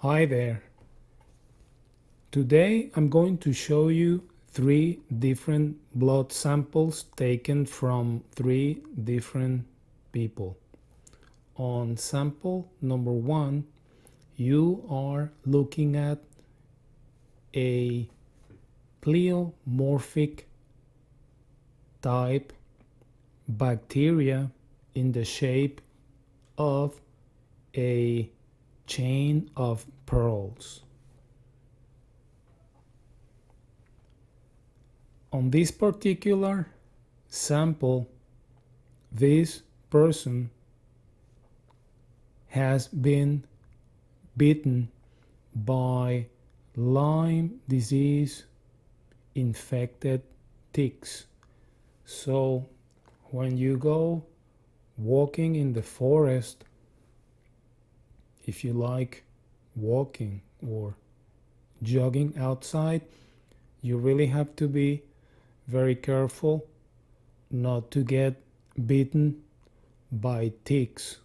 Hi there. Today I'm going to show you three different blood samples taken from three different people. On sample number one, you are looking at a pleomorphic type bacteria in the shape of a chain of pearls. On this particular sample, this person has been bitten by Lyme disease infected ticks. So when you go walking in the forest, if you like walking or jogging outside, you really have to be very careful not to get bitten by ticks.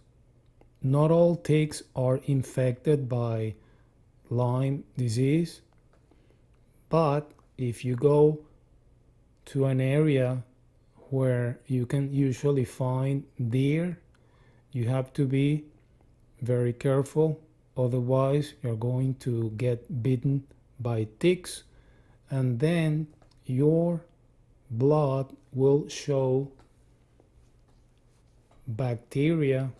Not all ticks are infected by Lyme disease, but if you go to an area where you can usually find deer, you have to be very careful, otherwise you're going to get bitten by ticks, and then your blood will show bacteria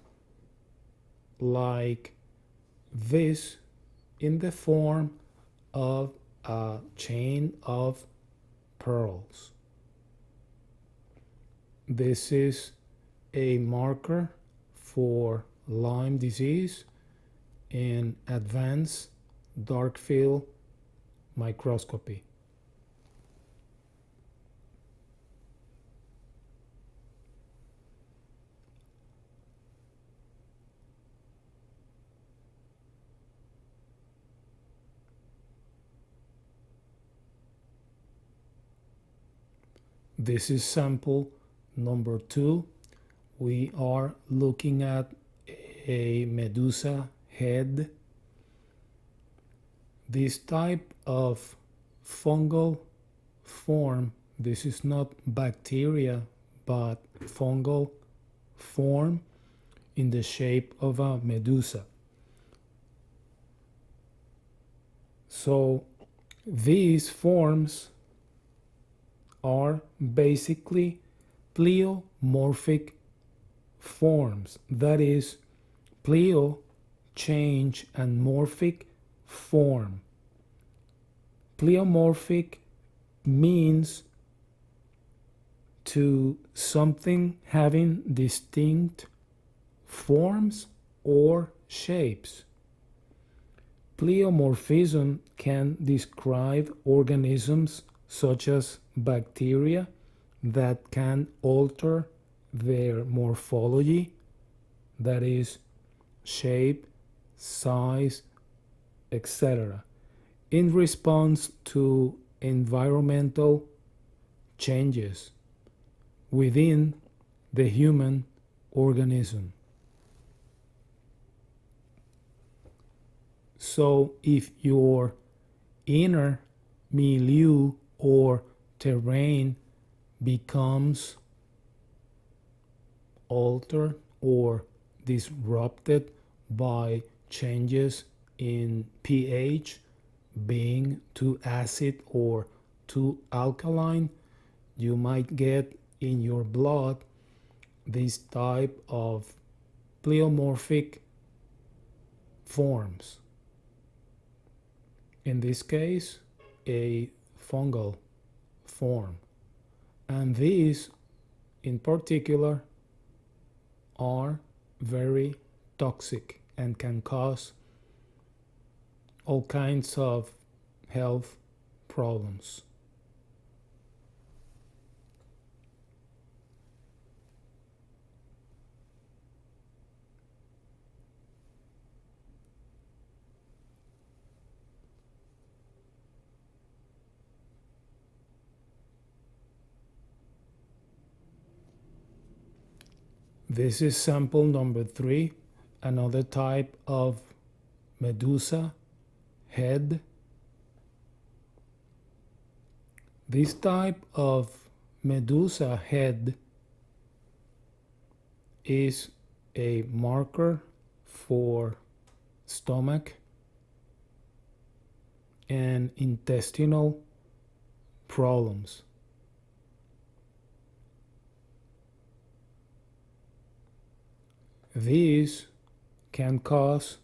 like this in the form of a chain of pearls. This is a marker for Lyme disease in advanced dark field microscopy. This is sample number 2. We are looking at a medusa head. This type of fungal form, this is not bacteria but fungal form in the shape of a medusa. So these forms are basically pleomorphic forms. That is, pleo, change, and morphic, form. Pleomorphic means to something having distinct forms or shapes. Pleomorphism can describe organisms such as bacteria that can alter their morphology, that is, shape, size, etc., in response to environmental changes within the human organism. So if your inner milieu or terrain becomes altered or disrupted by changes in pH, being too acid or too alkaline, you might get in your blood this type of pleomorphic forms. In this case, a fungal form. And these in particular are very toxic and can cause all kinds of health problems. This is sample number 3, another type of medusa head. This type of medusa head is a marker for stomach and intestinal problems. These can cause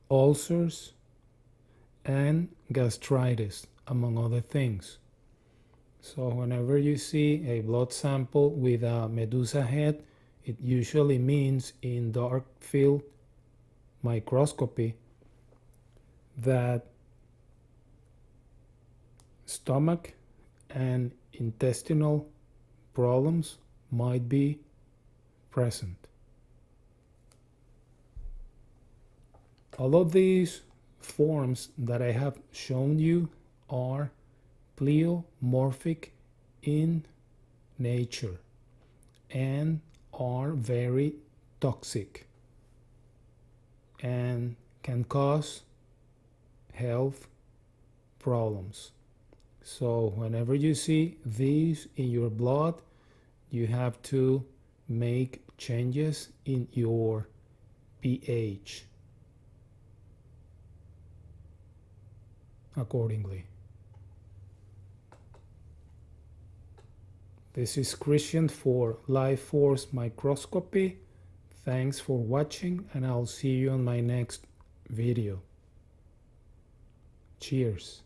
ulcers and gastritis, among other things. So whenever you see a blood sample with a medusa head, it usually means in dark field microscopy that stomach and intestinal problems might be present. All of these forms that I have shown you are pleomorphic in nature and are very toxic and can cause health problems. So whenever you see these in your blood, you have to make changes in your pH accordingly. This is Christian for Life Force Microscopy. Thanks for watching, and I'll see you on my next video. Cheers.